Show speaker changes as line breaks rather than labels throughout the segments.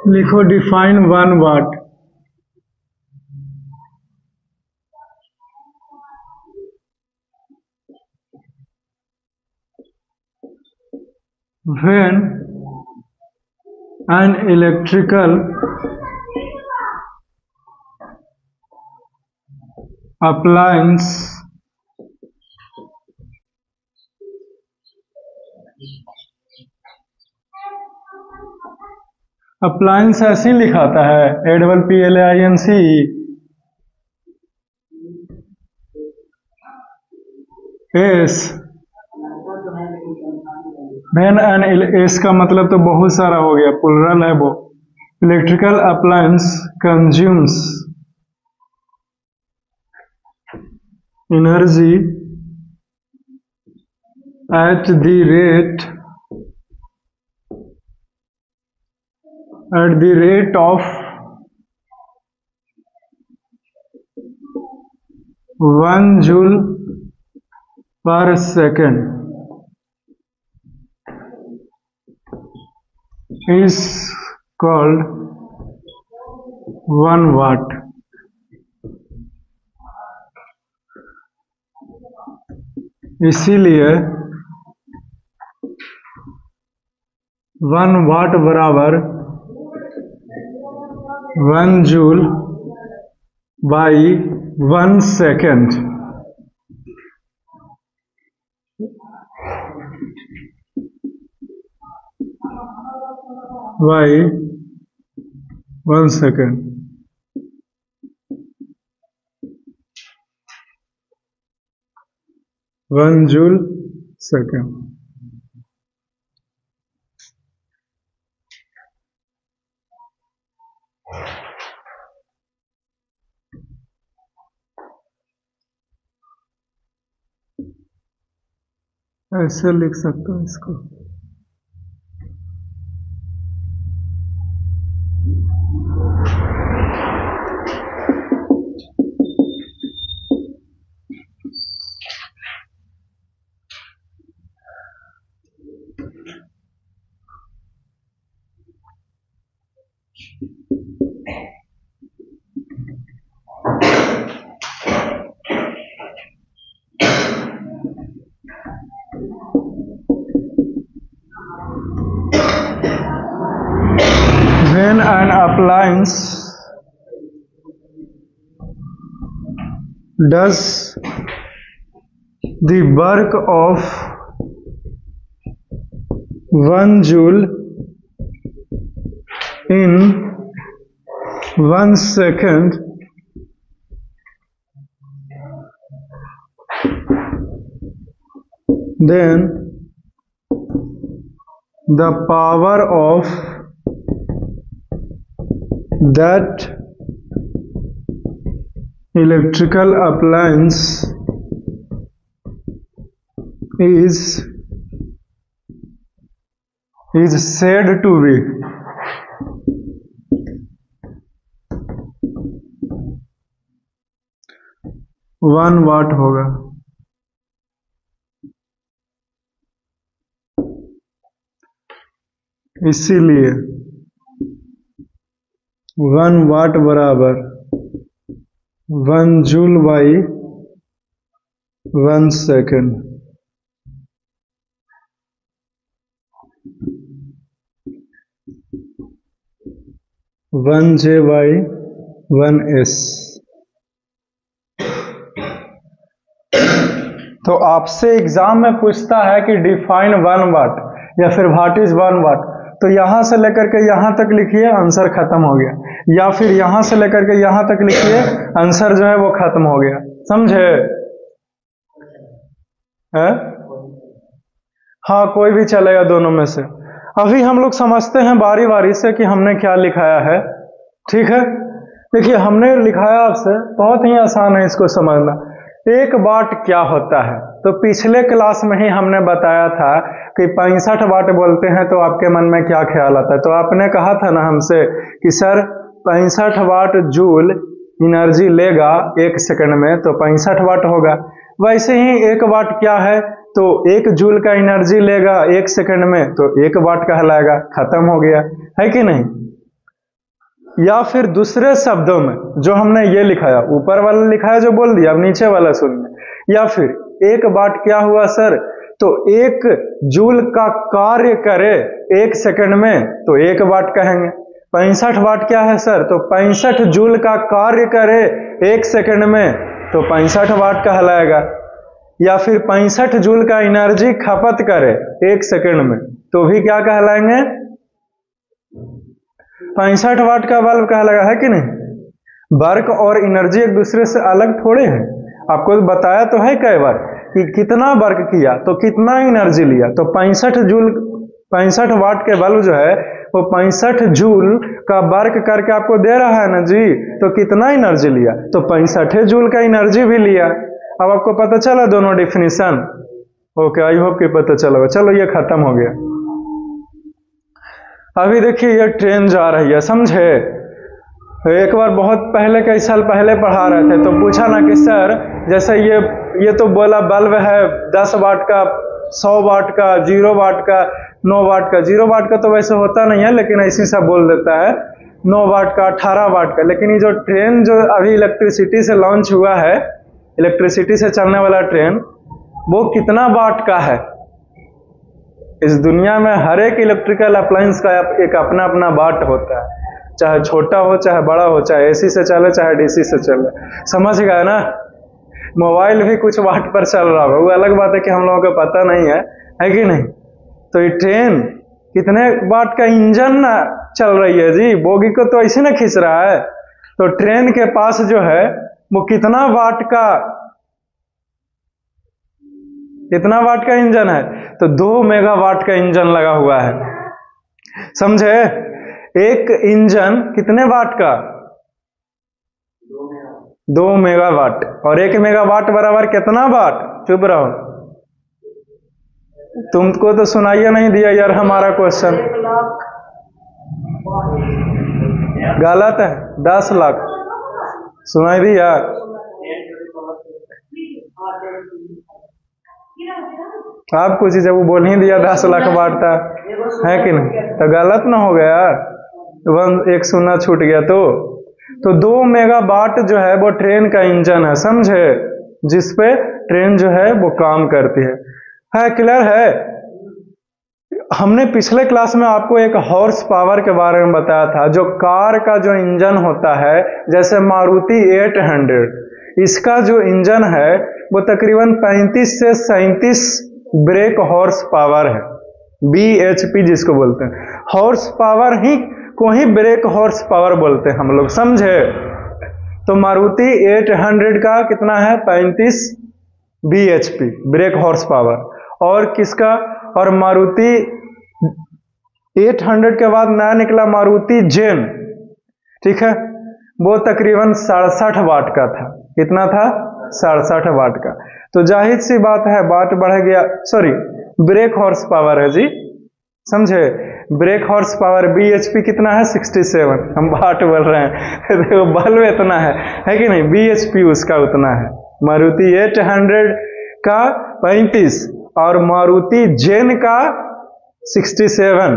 लिखो define 1 watt. When an electrical appliance appliance ऐसे ही लिखाता है, APPLAINC। S when an S का मतलब तो बहुत सारा हो गया, प्लुरल है वो। Electrical appliance consumes energy at the rate of 1 joule per second is called 1 watt। इसीलिए 1 वाट बराबर 1 joule by 1 second. By 1 second. One joule second. ऐसे लिख सकता हूँ इसको। When an appliance does the work of 1 joule in 1 second, then the power of that electrical appliance is said to be 1 वाट होगा। इसीलिए 1 वाट बराबर 1 joule by 1 second. 1 J by 1 S। तो आपसे एग्जाम में पूछता है कि डिफाइन 1 वाट या फिर व्हाट इज 1 वाट, तो यहां से लेकर के यहां तक लिखिए, आंसर खत्म हो गया। या फिर यहां से लेकर के यहां तक लिखिए, आंसर जो है वो खत्म हो गया। समझे? है? हाँ, कोई भी चलेगा दोनों में से। अभी हम लोग समझते हैं बारी बारी से कि हमने क्या लिखाया है। ठीक है, देखिए हमने लिखाया आपसे, बहुत ही आसान है इसको समझना। 1 वाट क्या होता है, तो पिछले क्लास में ही हमने बताया था कि 65 वाट बोलते हैं तो आपके मन में क्या ख्याल आता है। तो आपने कहा था ना हमसे कि सर 65 वाट जूल एनर्जी लेगा 1 सेकंड में, तो 65 वाट होगा। वैसे ही 1 वाट क्या है, तो 1 जूल का एनर्जी लेगा 1 सेकंड में, तो 1 वाट कहलाएगा। खत्म हो गया, है कि नहीं? या फिर दूसरे शब्दों में जो हमने ये लिखाया, ऊपर वाला लिखाया जो बोल दिया, अब नीचे वाला सुनिए। या फिर 1 वाट क्या हुआ सर, तो 1 जूल का कार्य करे 1 सेकंड में तो 1 वाट कहेंगे। 65 वाट क्या है सर, तो 65 जूल का कार्य करे 1 सेकंड में तो 65 वाट कहलाएगा। या फिर 65 जूल का एनर्जी खपत करे 1 सेकंड में तो भी क्या कहलाएंगे, 65 वाट का बल्ब कहलाएगा, है कि नहीं। वर्क और एनर्जी एक दूसरे से अलग थोड़े हैं। आपको बताया तो है कई बार कि कितना वर्क किया तो कितना एनर्जी लिया, तो 65 वाट के बल्ब जो है वो 65 जूल का वर्क करके आपको दे रहा है ना जी, तो कितना एनर्जी लिया, तो 65 जूल का एनर्जी भी लिया। अब आपको पता चला दोनों डिफिनीशन। ओके, आई होप कि पता चला। चलो ये खत्म हो गया। अभी देखिए ये ट्रेन जा रही है, समझे। एक बार बहुत पहले, कई साल पहले पढ़ा रहे थे तो पूछा ना कि सर जैसे ये तो बोला बल्ब है 10 वाट का, 100 वाट का, 0 वाट का, 9 वाट का। 0 वाट का तो वैसे होता नहीं है लेकिन ऐसी सब बोल देता है, 9 वाट का, 18 वाट का। लेकिन ये जो ट्रेन जो अभी इलेक्ट्रिसिटी से लॉन्च हुआ है, इलेक्ट्रिसिटी से चलने वाला ट्रेन, वो कितना वाट का है। इस दुनिया में हर एक इलेक्ट्रिकल अप्लायंस का एक अपना अपना वाट होता है, चाहे छोटा हो चाहे बड़ा हो, चाहे एसी से चले चाहे डीसी से चले। समझ गए ना। मोबाइल भी कुछ वाट पर चल रहा है, वो अलग बात है कि हम लोगों को पता नहीं है कि नहीं। तो ये ट्रेन कितने वाट का इंजन चल रही है जी, बोगी को तो ऐसे ना खींच रहा है। तो ट्रेन के पास जो है वो कितना वाट का इंजन है, तो 2 मेगावाट का इंजन लगा हुआ है, समझे। एक इंजन कितने वाट का, 2 मेगावाट। और 1 मेगावाट बराबर कितना वाट, चुप रहो, तुमको तो सुनाइए नहीं दिया यार हमारा क्वेश्चन। गलत है, 10 लाख सुनाई दिया। आप कुछ जब वो बोल ही दिया 10 लाख वाट था, है कि नहीं, तो गलत ना हो गया, 1 शून्य छूट गया। तो 2 मेगावाट जो है वो ट्रेन का इंजन है, समझे, जिसपे ट्रेन जो है वो काम करती है। क्लियर है। हमने पिछले क्लास में आपको एक हॉर्स पावर के बारे में बताया था, जो कार का जो इंजन होता है, जैसे मारुति 800, इसका जो इंजन है वो तकरीबन 35 से 37 ब्रेक हॉर्स पावर है, BHP जिसको बोलते हैं। हॉर्स पावर ही को ही ब्रेक हॉर्स पावर बोलते हैं हम लोग, समझे। तो मारुति 800 का कितना है, 35 BHP ब्रेक हॉर्स पावर। और किसका, और मारुति 800 के बाद नया निकला मारुति जेन, ठीक है, वो तकरीबन 67 वाट का था। कितना था, 67 वाट का। तो जाहिर सी बात है वाट बढ़ गया, सॉरी ब्रेक हॉर्स पावर है जी, समझे। ब्रेक हॉर्स पावर BHP कितना है, 67, हम वाट बोल रहे हैं देखो बल्ब इतना है कि नहीं, BHP उसका उतना है। मारुति 800 का 35 और मारुति जेन का 67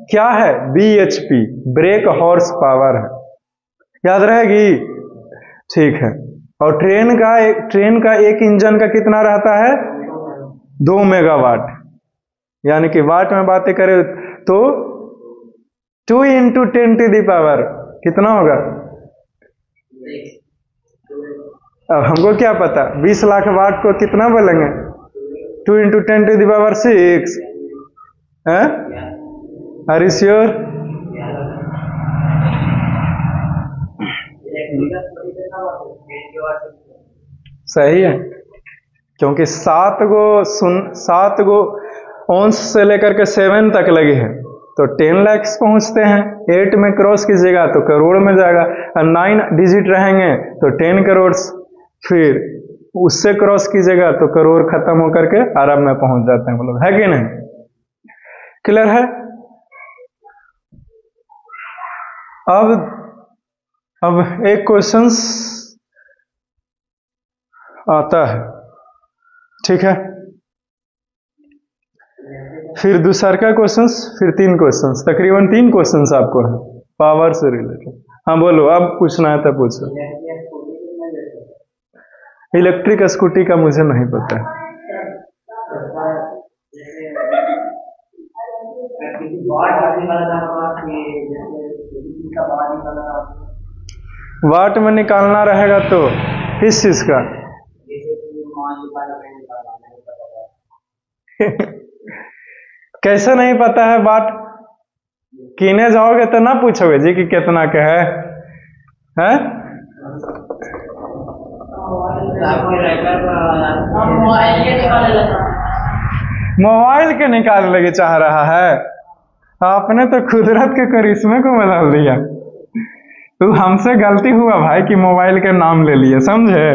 क्या है, BHP ब्रेक हॉर्स पावर है, याद रहेगी, ठीक है। और ट्रेन का एक इंजन का कितना रहता है, 2 मेगावाट, यानी कि वाट में बातें करें तो 2 × 10⁻, कितना होगा। अब हमको क्या पता 20 लाख वाट को कितना बोलेंगे, 2 × 10⁶, है। Are you sure. सही है, क्योंकि 7 गो अंश से लेकर के 7 तक लगे हैं, तो 10 लाख पहुंचते हैं। 8 में क्रॉस कीजिएगा तो करोड़ में जाएगा, और 9 डिजिट रहेंगे तो 10 करोड़, फिर उससे क्रॉस कीजिएगा तो करोड़ खत्म होकर के अरब में पहुंच जाते हैं हम लोग, है कि नहीं। क्लियर है। अब एक क्वेश्चन आता है, ठीक है, फिर दूसरा का क्वेश्चन, फिर 3 क्वेश्चन, तकरीबन 3 क्वेश्चन आपको है पावर से रिलेटेड। हाँ बोलो, अब पूछना है तो पूछो। इलेक्ट्रिक स्कूटी का मुझे नहीं पता। वाट में निकालना रहेगा तो किस चीज का? कैसे नहीं पता है वाट? कीने जाओगे तो ना पूछोगे जी कि कितना के है? मोबाइल के निकाल लेके चाह रहा है? आपने तो कुदरत के करिश्मे को बदल दिया। तो हमसे गलती हुआ भाई कि मोबाइल के नाम ले लिए, समझे?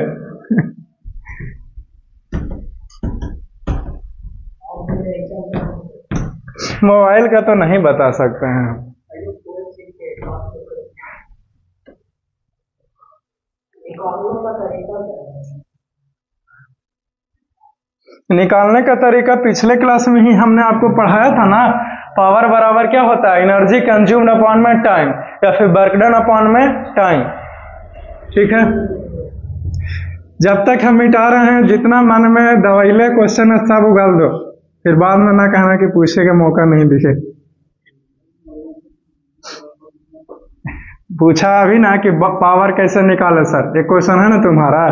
मोबाइल का तो नहीं बता सकते हैं। निकालने का तरीका पिछले क्लास में ही हमने आपको पढ़ाया था ना। पावर बराबर क्या होता है? एनर्जी कंज्यूम्ड अपॉन में टाइम, या फिर वर्क डन अपॉन में टाइम। ठीक है, जब तक हम मिटा रहे हैं जितना मन में दवाइले क्वेश्चन है सब उगल दो, फिर बाद में ना कहना कि पूछने का मौका नहीं दिखे। पूछा अभी ना कि पावर कैसे निकाले सर, एक क्वेश्चन है ना तुम्हारा,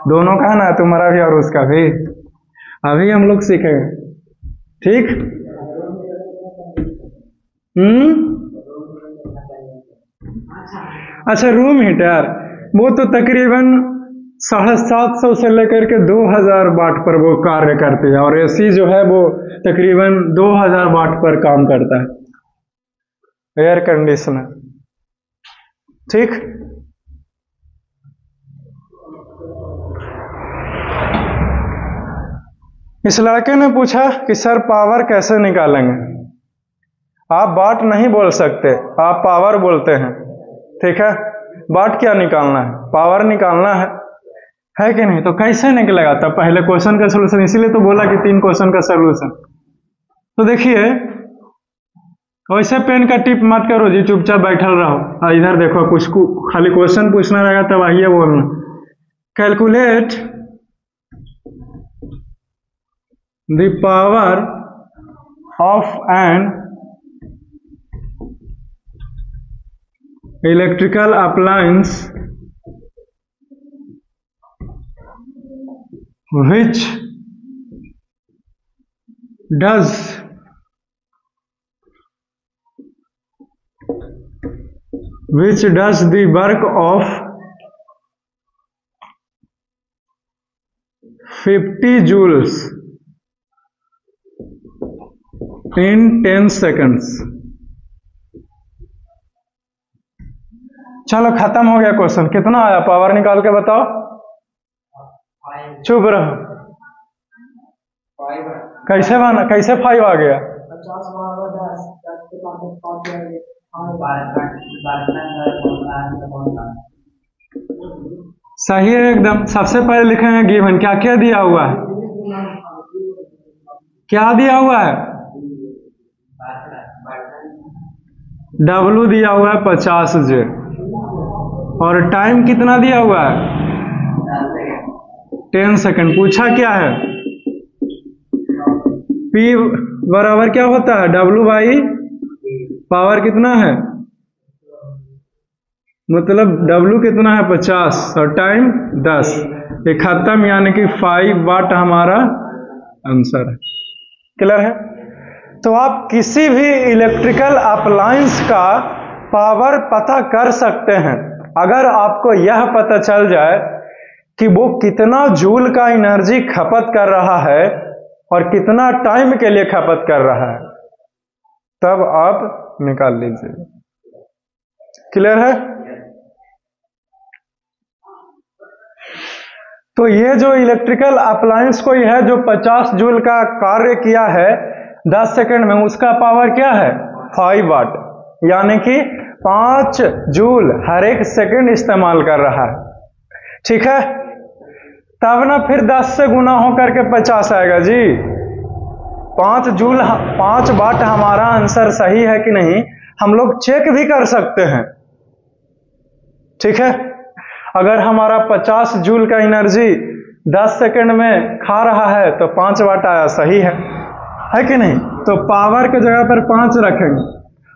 दोनों का है ना, तुम्हारा भी और उसका भी। अभी हम लोग सीखेंगे, ठीक? अच्छा, रूम हीटर वो तो तकरीबन 750 से लेकर के 2000 वाट पर वो कार्य करती है, और एसी जो है वो तकरीबन 2000 वाट पर काम करता है, एयर कंडीशनर। ठीक, इस लड़के ने पूछा कि सर पावर कैसे निकालेंगे? आप वाट नहीं बोल सकते, आप पावर बोलते हैं। ठीक है, वाट क्या निकालना है? पावर निकालना है कि नहीं? तो कैसे निकलेगा? तब पहले क्वेश्चन का सोल्यूशन, इसीलिए तो बोला कि 3 क्वेश्चन का सोल्यूशन। तो देखिए, वैसे पेन का टिप मत करो जी, चुपचाप बैठल रहो। इधर देखो, कुछ खाली क्वेश्चन पूछना रहेगा तब आइए बोलना। Calculate the power of an electrical appliance which does the work of 50 joules in 10 seconds। चलो खत्म हो गया क्वेश्चन। कितना आया? पावर निकाल के बताओ। चुप रहो। कैसे बना? कैसे 5 आ गया? सही है एकदम। सबसे पहले लिखेंगे गिवन, क्या क्या दिया हुआ है? क्या दिया हुआ है? W दिया हुआ है 50 J, और टाइम कितना दिया हुआ है? 10 सेकंड। पूछा क्या है? P बराबर क्या होता है? W बाई पावर कितना है, मतलब W कितना है? 50, और टाइम 10। ये खत्म, यानी कि 5 वाट हमारा आंसर है। क्लियर है? तो आप किसी भी इलेक्ट्रिकल अप्लायंस का पावर पता कर सकते हैं अगर आपको यह पता चल जाए कि वो कितना जूल का एनर्जी खपत कर रहा है और कितना टाइम के लिए खपत कर रहा है, तब आप निकाल लीजिए। क्लियर है? तो ये जो इलेक्ट्रिकल अप्लायंस कोई है जो 50 जूल का कार्य किया है 10 सेकंड में, उसका पावर क्या है? 5 वाट, यानी कि 5 जूल हर एक सेकंड इस्तेमाल कर रहा है। ठीक है, तब ना फिर 10 से गुना होकर के 50 आएगा जी। 5 जूल 5 वाट हमारा आंसर सही है कि नहीं हम लोग चेक भी कर सकते हैं। ठीक है। अगर हमारा 50 जूल का एनर्जी 10 सेकंड में खा रहा है तो 5 वाट आया, सही है कि नहीं? तो पावर के जगह पर 5 रखेंगे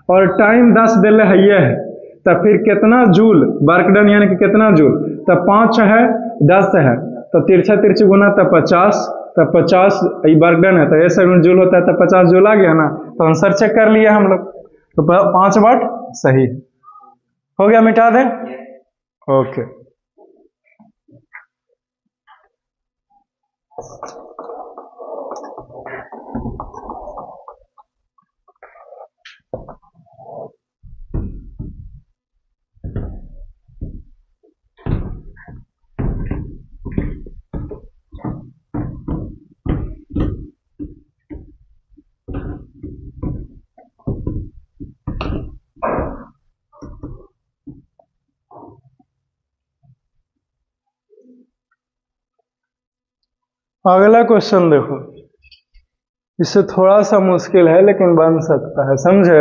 और टाइम 10 दिले है ये है, तो फिर कितना जूल वर्क डन यानी कि कितना जूल? तो 5 है 10 है तो तिरछा तिरछी गुना तो 50, तो 50 वर्क डन है तो 1 जूल होता है, तो 50 जूल आ गया ना। तो आंसर चेक कर लिया हम लोग, तो 5 वाट सही हो गया। मिटा दें, ओके। अगला क्वेश्चन देखो, इससे थोड़ा सा मुश्किल है लेकिन बन सकता है, समझे?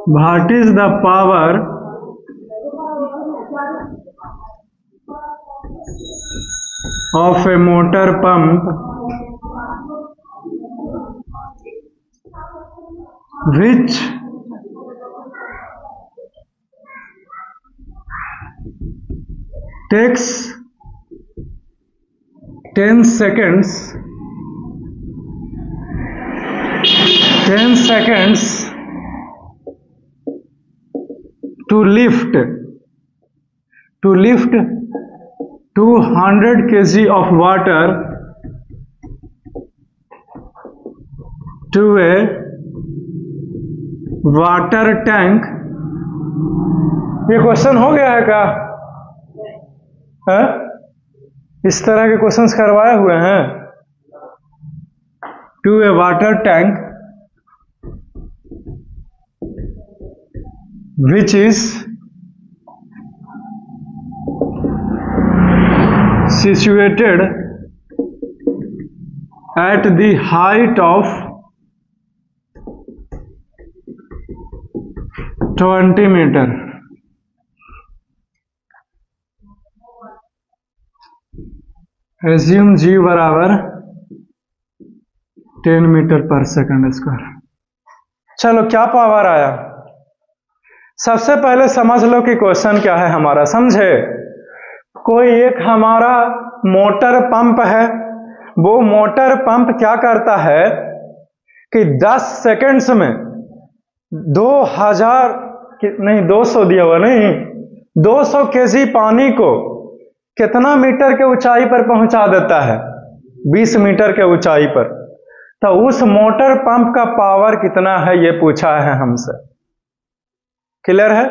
What is the power of a motor pump which takes 10 seconds to lift 200 kg of water to a water tank? ये क्वेश्चन हो गया है क्या? इस तरह के क्वेश्चंस करवाए हुए हैं। To a water tank which is situated at the height of 20 meter. Assume G बराबर 10 मीटर पर सेकंड स्क्वायर। चलो क्या पावर आया? सबसे पहले समझ लो कि क्वेश्चन क्या है हमारा, समझे? कोई एक हमारा मोटर पंप है, वो मोटर पंप क्या करता है कि 10 सेकंड्स में 200 दिया हुआ नहीं, 200 केजी पानी को कितना मीटर के ऊंचाई पर पहुंचा देता है? 20 मीटर के ऊंचाई पर। तो उस मोटर पंप का पावर कितना है ये पूछा है हमसे। क्लियर है?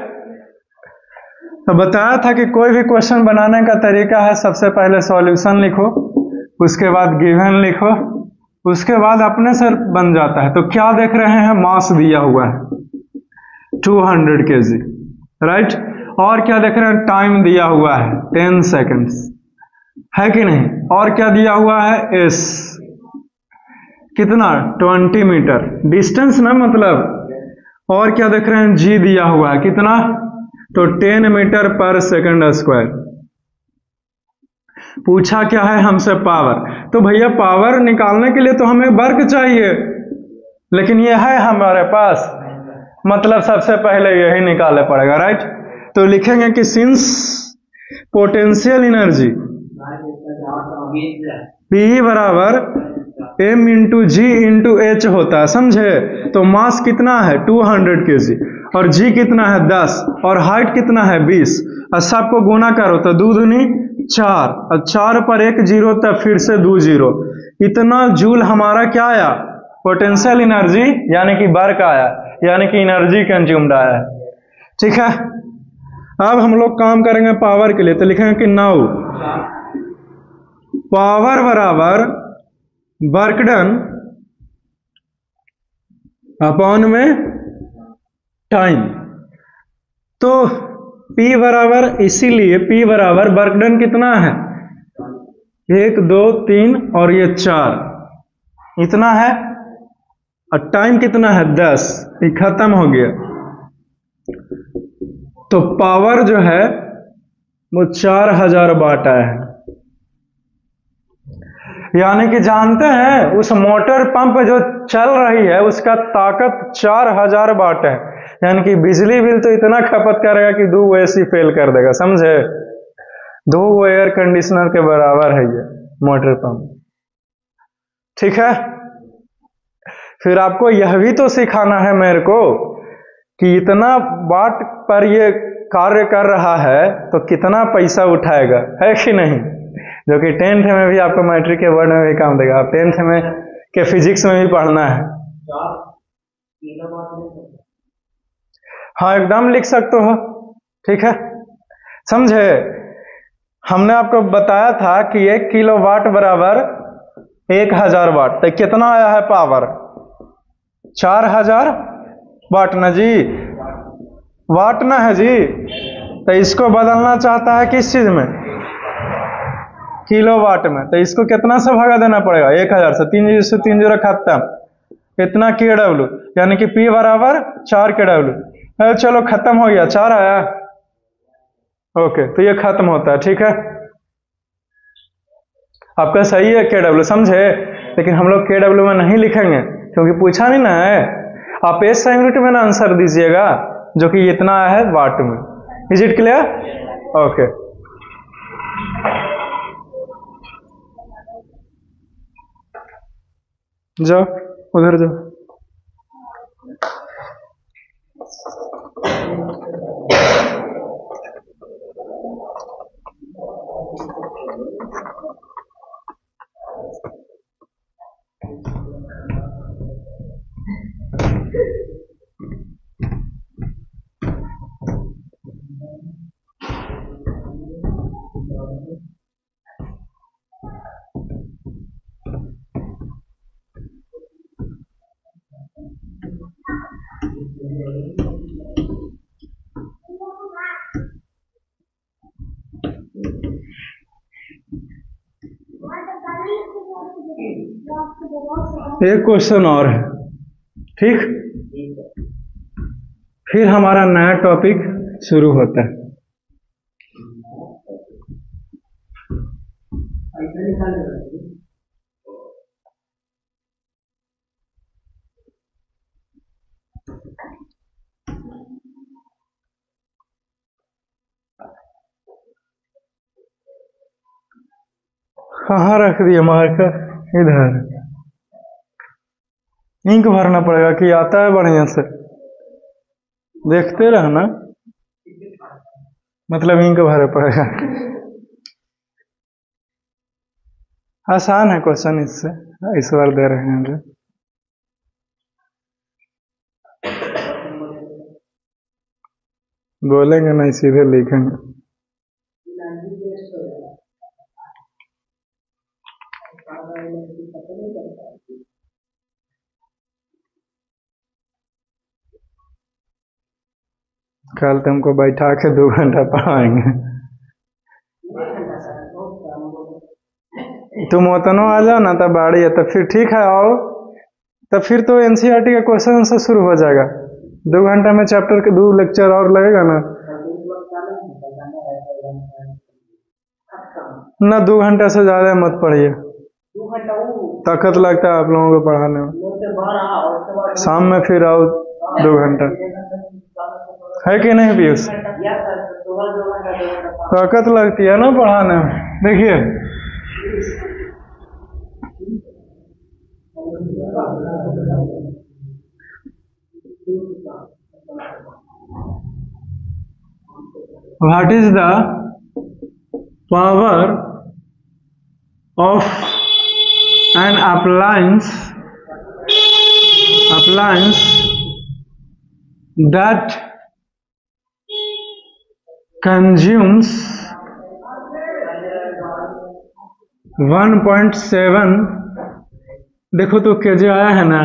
तो बताया था कि कोई भी क्वेश्चन बनाने का तरीका है, सबसे पहले सॉल्यूशन लिखो, उसके बाद गिवन लिखो, उसके बाद अपने से बन जाता है। तो क्या देख रहे हैं? मास दिया हुआ है 200 kg, राइट? और क्या देख रहे हैं? टाइम दिया हुआ है 10 सेकंड्स, है कि नहीं? और क्या दिया हुआ है? एस कितना? 20 मीटर डिस्टेंस ना, मतलब। और क्या देख रहे हैं? जी दिया हुआ है कितना? तो 10 मीटर पर सेकंड स्क्वायर। पूछा क्या है हमसे? पावर। तो भैया पावर निकालने के लिए तो हमें वर्क चाहिए, लेकिन यह है हमारे पास, मतलब सबसे पहले यही निकालना पड़ेगा, राइट? तो लिखेंगे कि सिंस पोटेंशियल एनर्जी P बराबर m इंटू जी इंटू एच होता है, समझे? तो मास कितना है? 200 kg, और जी कितना है? 10, और हाइट कितना है? 20। और सबको गुना करो तो 2 दूनी 4, और 4 पर 1 जीरो, तब फिर से 2 जीरो। इतना जूल हमारा क्या आया? पोटेंशियल एनर्जी यानी कि वर्क आया, यानी कि एनर्जी कंज्यूम्ड आया है। ठीक है, अब हम लोग काम करेंगे पावर के लिए। तो लिखेंगे कि नाउ पावर बराबर वर्क डन अपॉन में टाइम। तो P बराबर, इसीलिए P बराबर वर्क डन कितना है, 1 2 3 और ये 4 इतना है, और टाइम कितना है 10, ये खत्म हो गया। तो पावर जो है वो 4000 वाट आया है। यानी कि जानते हैं उस मोटर पंप जो चल रही है उसका ताकत 4000 वाट है। यानी कि बिजली बिल तो इतना खपत करेगा कि 2 एसी फेल कर देगा, समझे, 2 एयर कंडीशनर के बराबर है ये मोटर पंप। ठीक है, फिर आपको यह भी तो सिखाना है मेरे को कि इतना वाट पर ये कार्य कर रहा है तो कितना पैसा उठाएगा, है कि नहीं, जो कि 10th में भी आपको मैट्रिक के वर्ड में भी काम देगा। आप 10th में के फिजिक्स में भी पढ़ना है। हाँ एकदम लिख सकते हो, ठीक है, समझे। हमने आपको बताया था कि 1 किलोवाट बराबर 1000 वाट, तो कितना आया है पावर, 4000 वाट ना जी, वाट ना है जी। तो इसको बदलना चाहता है किस चीज में, किलोवाट में। तो इसको कितना से भागा देना पड़ेगा, 1000 से, 3 से 3 जीरो खत्म, इतना KW, यानी कि P बराबर 4 KW। चलो खत्म हो गया, 4 आया, ओके, तो ये खत्म होता है, ठीक है। आपका सही है KW, समझे, लेकिन हम लोग KW में नहीं लिखेंगे क्योंकि पूछा नहीं ना है। आप SI यूनिट में ना आंसर दीजिएगा, जो कि इतना है वाट में। Is it clear, okay. जाओ उधर जाओ। एक क्वेश्चन और है, ठीक, फिर हमारा नया टॉपिक शुरू होता है। कहाँ रख दिए मार्कर, इधर। इंक भरना पड़ेगा कि आता है बढ़िया से, देखते रहना, मतलब इंक भरना पड़ेगा। आसान है क्वेश्चन, इससे इस बार दे रहे हैं जो। बोलेंगे नहीं, सीधे लिखेंगे। कल तुमको बैठा के 2 घंटा पढ़ाएंगे। तुम उतना आ जाओ ना, तब बाड़ी है, तब फिर ठीक है, आओ, तब फिर तो NCERT का क्वेश्चन से शुरू हो जाएगा। 2 घंटा में चैप्टर के 2 लेक्चर और लगेगा ना। 2 घंटा से ज्यादा मत पढ़िए, ताकत लगता है आप लोगों को पढ़ाने में। शाम में फिर आओ 2 घंटा, है कि नहीं पीयूष, ताकत लगती है ना पढ़ाने में। देखिए what is the power of an appliance that consumes 1.7, देखो तो केजे आया है ना,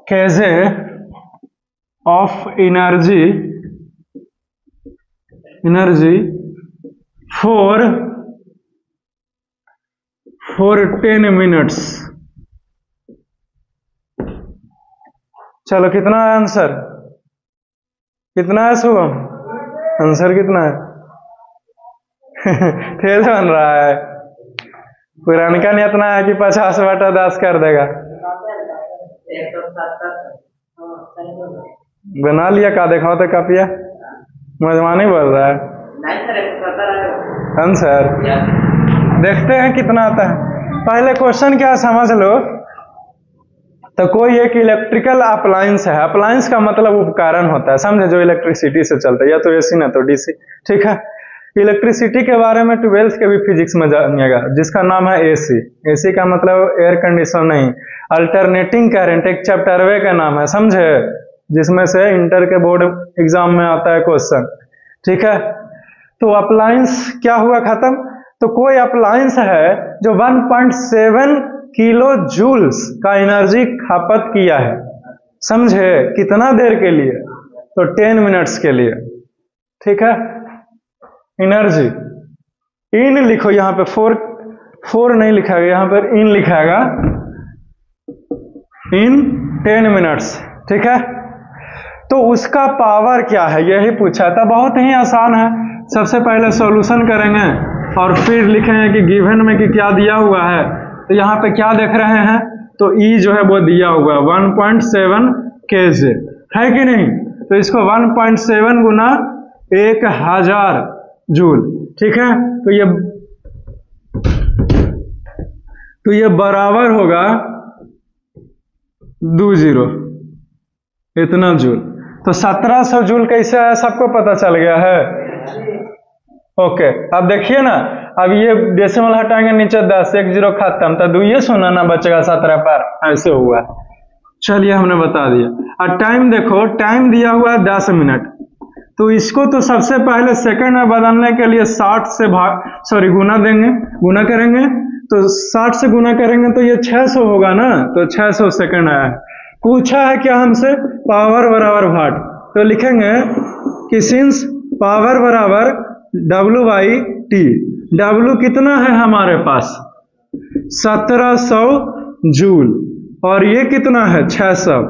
KJ of energy for 10 minutes. चलो कितना है आंसर, कितना है शुभम, आंसर कितना है? तेज बन रहा है, पुरानिका ने इतना है कि 50/10 कर देगा। बना लिया का, दिखाओ तो कापिया, मजमानी बोल रहा है आंसर। देखते हैं कितना आता है। पहले क्वेश्चन क्या समझ लो, तो कोई एक इलेक्ट्रिकल अप्लायंस है, अप्लायंस का मतलब उपकरण होता है, समझे, जो इलेक्ट्रिसिटी से चलता है, या तो एसी ना तो डीसी, ठीक है। इलेक्ट्रिसिटी के बारे में 12th के भी फिजिक्स में जानिएगा, जिसका नाम है एसी। एसी का मतलब एयर कंडीशन नहीं, अल्टरनेटिंग करंट, एक चैप्टरवे का नाम है, समझे, जिसमें से इंटर के बोर्ड एग्जाम में आता है क्वेश्चन, ठीक है। तो अप्लायंस क्या हुआ खत्म, तो कोई अप्लायंस है जो 1.7 किलो जूल्स का एनर्जी खपत किया है, समझे, कितना देर के लिए, तो 10 मिनट्स के लिए, ठीक है। एनर्जी इन लिखो, यहां पे फोर नहीं लिखा गया, यहां पर इन लिखाएगा, इन 10 मिनट्स, ठीक है। तो उसका पावर क्या है, यही पूछा था। बहुत ही आसान है, सबसे पहले सॉल्यूशन करेंगे और फिर लिखेंगे कि गिवन में कि क्या दिया हुआ है। तो यहाँ पे क्या देख रहे हैं, तो E जो है वो दिया हुआ है 1.7 kg, है कि नहीं। तो इसको 1.7 गुना 1000 जूल, ठीक है। तो ये बराबर होगा 20 इतना जूल। तो 1700 जूल कैसे आया, सबको पता चल गया है। ओके, अब देखिए ना, अब ये डेसिमल हटाएंगे नीचे 10, 1 0 खत्म, तो 2 सुना ना बचेगा 17 पर, ऐसे हुआ। चलिए हमने बता दिया। और टाइम देखो, टाइम दिया हुआ है 10 मिनट, तो इसको तो सबसे पहले सेकंड में बदलने के लिए 60 से गुना देंगे, गुना करेंगे, तो 60 से गुना करेंगे तो ये 600 होगा ना, तो 600 सेकंड आया है। पूछा है क्या हमसे, पावर बराबर वाट, तो लिखेंगे कि सिंस पावर बराबर W/T, W कितना है हमारे पास 1700 जूल, और ये कितना है 600,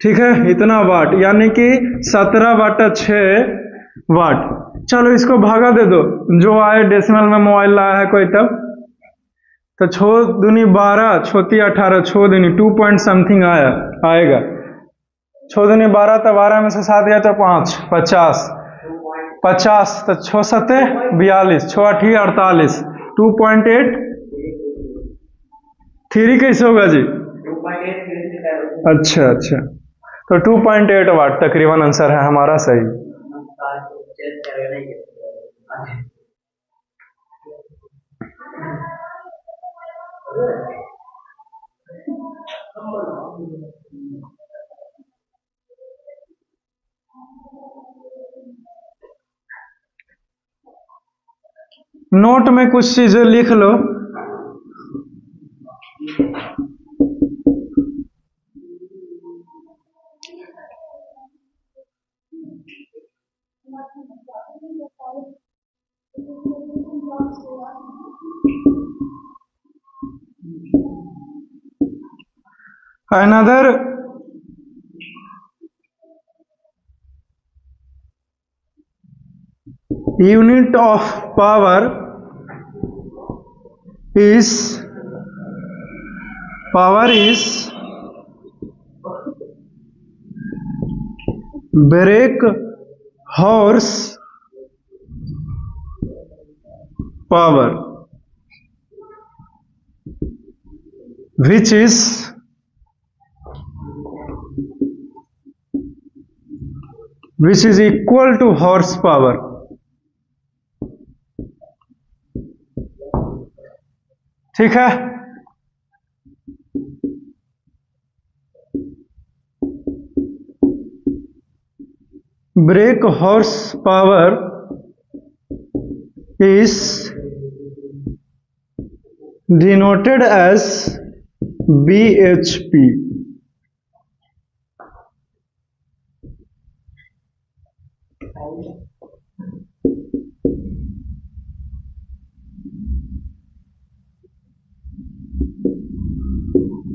ठीक है, इतना वाट, यानी कि 17/6 वाट। चलो इसको भागा दे दो, जो आए डेसिमल में मोबाइल लाया है कोई तब, तो 6 दूनी 12, 6 × 18, 6 दूनी 2 पॉइंट समथिंग आएगा। 6 दूनी 12, तो 12 में से 7 गया तो 5, 50, तो 6 7 42, 6 8 48, 2.8, 3 कैसे होगा जी, अच्छा, तो 2.8 वाट तकरीबन आंसर है हमारा सही। नोट में कुछ चीजें लिख लो। Another unit of power is brake horse power, which is equal to horsepower, ठीक है। Break horse power is denoted as bhp.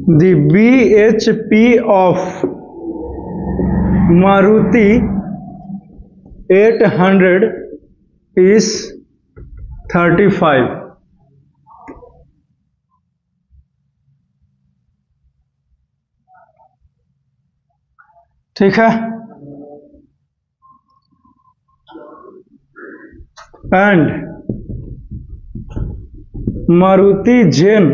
The bhp of Maruti 800 is 35. ठीक है, and Maruti Zen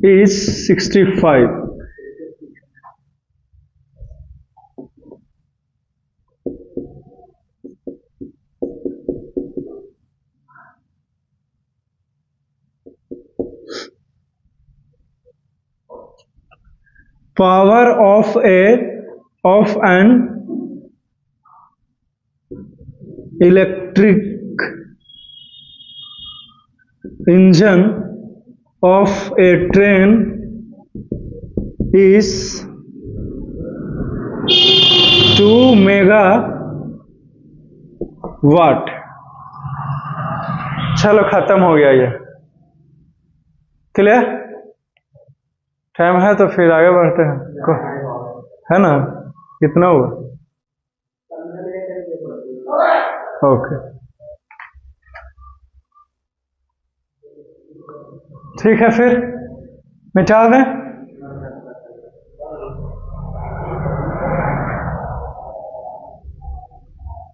is 65. Power of an electric engine of a train is 2 megawatt. चलो खत्म हो गया ये, clear? Time है तो फिर आगे बढ़ते हैं, है ना? कितना हुआ? ओके, ठीक है, फिर मिटा दें।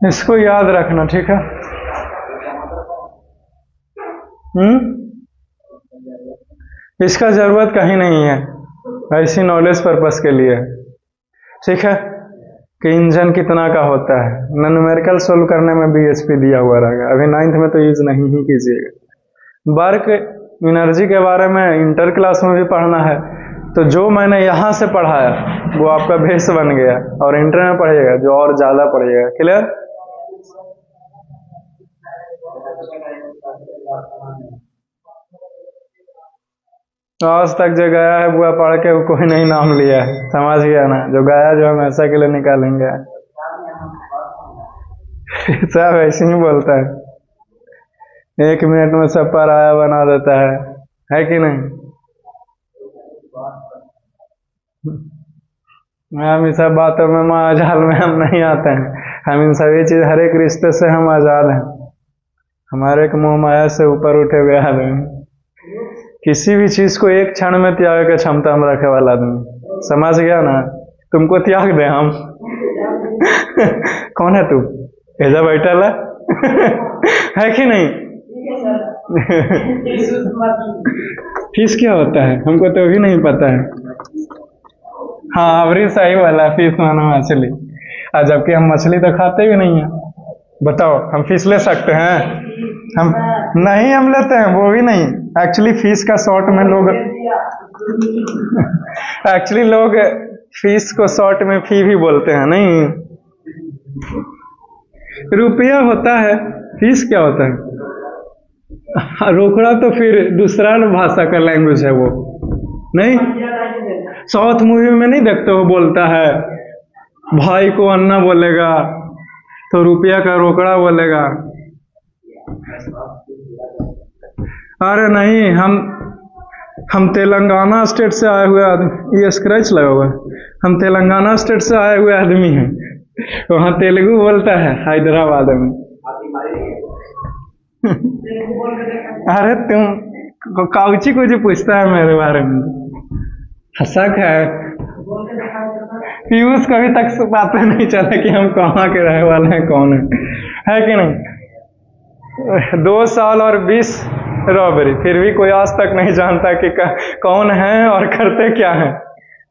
इसको याद रखना, ठीक है? इसका जरूरत कहीं नहीं है, ऐसी नॉलेज पर्पस के लिए, ठीक है? कि इंजन कितना का होता है, न्यूमेरिकल सोल्व करने में bhp दिया हुआ रहेगा। अभी 9th में तो यूज नहीं ही कीजिएगा। वर्क एनर्जी के बारे में इंटर क्लास में भी पढ़ना है, तो जो मैंने यहाँ से पढ़ाया वो आपका बेस बन गया, और इंटर में पढ़िएगा जो और ज्यादा पढ़िएगा। क्लियर? आज तक जो गया है बुआ पढ़ के वो कोई नहीं नाम लिया है, समझ गया ना? जो गया जो हमेशा के लिए निकालेंगे। सब ऐसे ही बोलता है, 1 मिनट में सब पराया बना देता है कि नहीं? हम इस सब बातों में मायाजाल में हम नहीं आते हैं। हम इन सभी चीज, हर एक रिश्ते से हम आजाद हैं। हमारे एक मोह माया से ऊपर उठे हुए आदमी, किसी भी चीज को एक क्षण में त्याग की क्षमता हम रखे वाला आदमी। समझ गया ना? तुमको त्याग दे हम। कौन है तू? ऐसा बैठा है कि नहीं? फीस क्या होता है हमको तो भी नहीं पता है। हाँ, अवरी सही वाला, फीस मानो मछली। जबकि हम मछली तो खाते भी नहीं है। बताओ, हम फीस ले सकते हैं? हम नहीं, हम लेते हैं वो भी नहीं। एक्चुअली फीस का शॉर्ट में लोग लोग फीस को शॉर्ट में फी भी बोलते हैं। नहीं, रुपया होता है, फीस क्या होता है? रोकड़ा तो फिर दूसरा भाषा का लैंग्वेज है वो। नहीं, साउथ मूवी में नहीं देखते हो, बोलता है भाई को अन्ना बोलेगा तो रुपया का रोकड़ा बोलेगा। अरे नहीं, हम तेलंगाना स्टेट से आए हुए आदमी, ये स्क्रैच लगा हुआ है। हम तेलंगाना स्टेट से आए हुए आदमी हैं, वहाँ तेलुगु बोलता है हैदराबाद में। अरे तुम काउची को जो पूछता है मेरे बारे में, हंसक है। पीयूष को अभी तक पता नहीं चला कि हम कहाँ के रहने वाले हैं, कौन है कि नहीं? 2 साल और 20 रॉबरी, फिर भी कोई आज तक नहीं जानता कि कौन है और करते क्या है।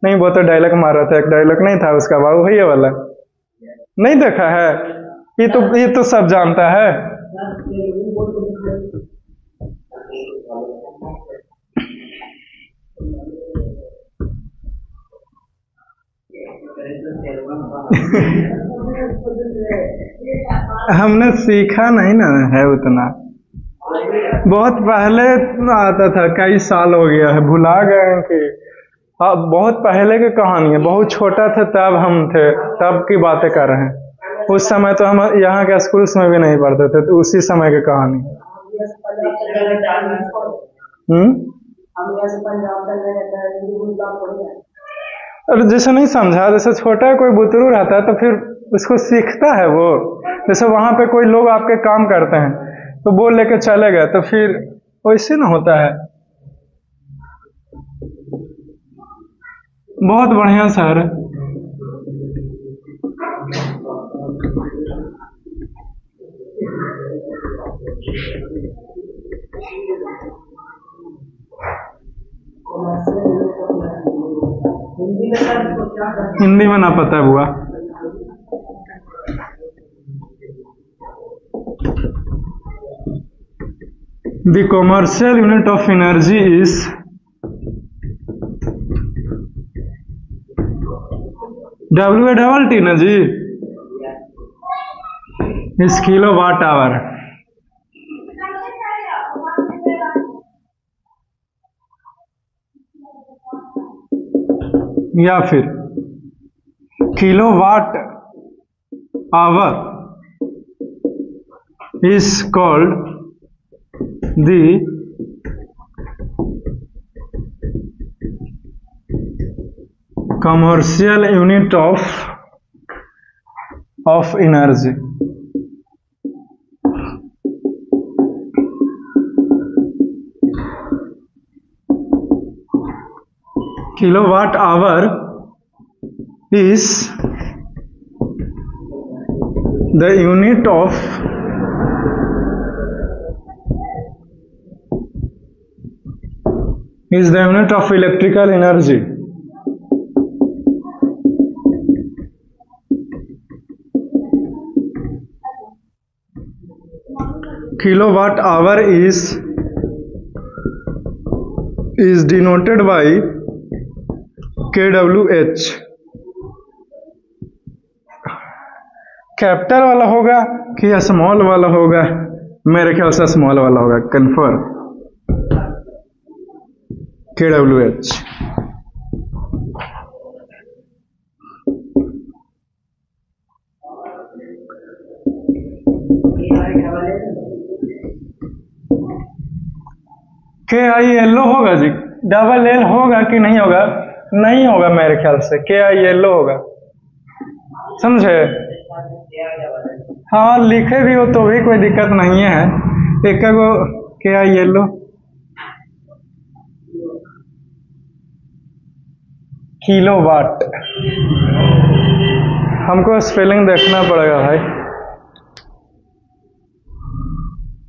नहीं, वो तो डायलॉग मार रहा था, एक डायलॉग नहीं था उसका, बाबू भैया वाला, नहीं देखा है? ये तो सब जानता है। हमने सीखा नहीं ना है उतना, बहुत पहले आता था, कई साल हो गया है, भुला गए हैं कि बहुत पहले की कहानी है। बहुत छोटा था तब हम थे, तब की बातें कर रहे हैं। उस समय तो हम यहाँ के स्कूल्स में भी नहीं पढ़ते थे, तो उसी समय की कहानी। और जैसे नहीं समझा, जैसे छोटा कोई बुतरू रहता है तो फिर उसको सीखता है वो। जैसे वहां पे कोई लोग आपके काम करते हैं तो वो लेके चले गए, तो फिर वैसे ना होता है। बहुत बढ़िया शहर है। हिंदी में ना पता है बुआ। The commercial unit of energy is WAT ना जी, इस किलोवाट आवर। या फिर kilowatt hour is called the commercial unit of energy. Kilowatt hour is the unit of electrical energy. Kilowatt hour is denoted by kWh। Capital वाला होगा कि small वाला होगा? मेरे ख्याल से स्मॉल वाला होगा, कन्फर्म। kWh। KIL होगा जी, डबल एल होगा कि नहीं होगा? नहीं होगा मेरे ख्याल से, KIL होगा, समझे? हाँ लिखे भी हो तो भी कोई दिक्कत नहीं है, एक को KIL। किलोवाट, हमको स्पेलिंग देखना पड़ेगा भाई,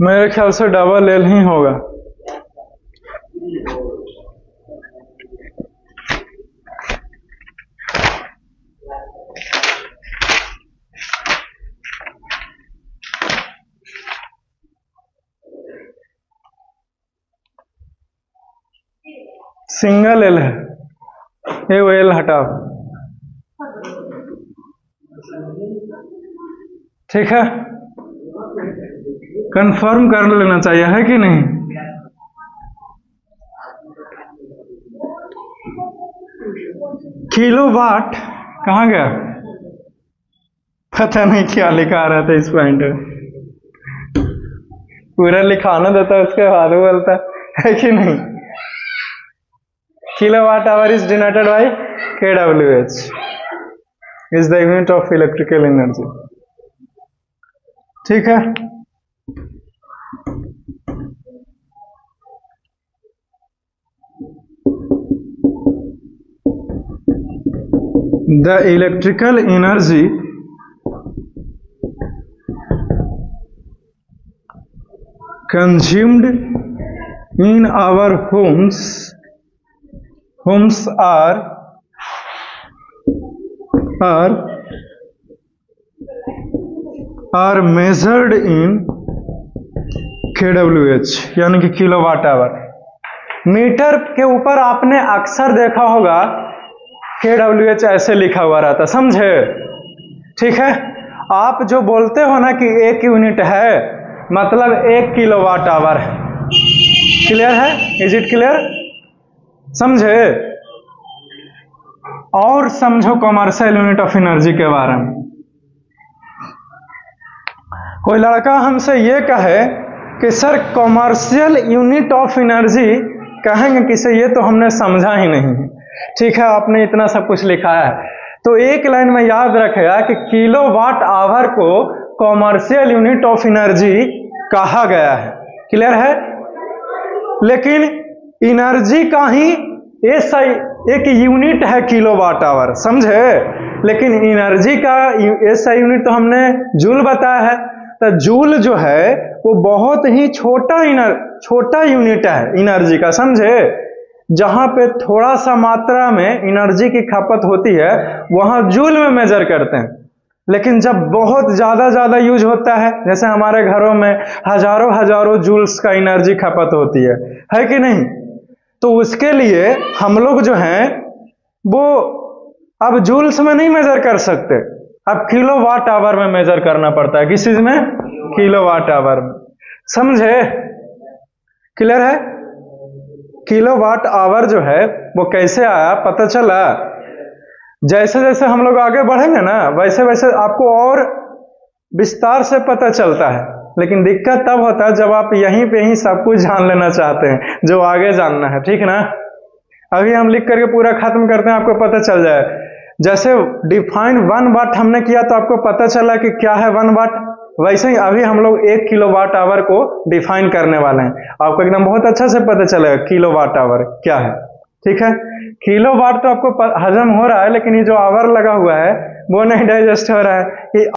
मेरे ख्याल से डबल एल ही होगा। सिंगल एल है, ये वो एल हटाओ, ठीक है? कंफर्म कर लेना चाहिए, है कि नहीं? किलोवाट कहाँ गया? पता नहीं क्या लिखा रहा था इस पॉइंट में, पूरा लिखाना देता उसके बाद बोलता है कि नहीं। Kilowatt hour is denoted by kWh, is the unit of electrical energy, ठीक है? The electrical energy consumed in our homes are measured in kWh, यानी कि किलोवाट आवर। मीटर के ऊपर आपने अक्सर देखा होगा kWh ऐसे लिखा हुआ रहता, समझे? ठीक है? आप जो बोलते हो ना कि एक यूनिट है, मतलब 1 किलोवाट आवर है। क्लियर है? Is it clear? समझे? और समझो कॉमर्शियल यूनिट ऑफ एनर्जी के बारे में। कोई लड़का हमसे ये कहे कि sir commercial unit of energy, कहेंगे किसे ये तो हमने समझा ही नहीं है। ठीक है, आपने इतना सब कुछ लिखा है तो एक लाइन में याद रखेगा कि किलोवाट आवर को कॉमर्शियल यूनिट ऑफ एनर्जी कहा गया है। क्लियर है? लेकिन एनर्जी का ही ऐसा एक यूनिट है किलोवाट आवर, समझे? लेकिन एनर्जी का ऐसा यूनिट तो हमने जूल बताया है। तो जूल जो है वो बहुत ही छोटा यूनिट है एनर्जी का, समझे? जहां पे थोड़ा सा मात्रा में एनर्जी की खपत होती है वहां जूल में मेजर करते हैं। लेकिन जब बहुत ज्यादा यूज होता है, जैसे हमारे घरों में हजारों जूल्स का एनर्जी खपत होती है कि नहीं? तो उसके लिए हम लोग जो हैं वो अब जूल्स में नहीं मेजर कर सकते, अब किलोवाट आवर में मेजर करना पड़ता है। किस चीज में? किलोवाट आवर में। समझे? क्लियर है? किलोवाट आवर जो है वो कैसे आया पता चला? जैसे जैसे हम लोग आगे बढ़ेंगे ना वैसे वैसे आपको और विस्तार से पता चलता है। लेकिन दिक्कत तब होता है जब आप यहीं पे ही सब कुछ जान लेना चाहते हैं जो आगे जानना है। ठीक ना? अभी हम लिख करके पूरा खत्म करते हैं, आपको पता चल जाए। जैसे डिफाइन 1 वाट हमने किया तो आपको पता चला कि क्या है 1 वाट। वैसे ही अभी हम लोग 1 किलोवाट आवर को डिफाइन करने वाले हैं। आपको एकदम बहुत अच्छा से पता चलेगा किलोवाट आवर क्या है। ठीक है? किलोवाट तो आपको हजम हो रहा है, लेकिन ये जो आवर लगा हुआ है वो नहीं डाइजेस्ट हो रहा है।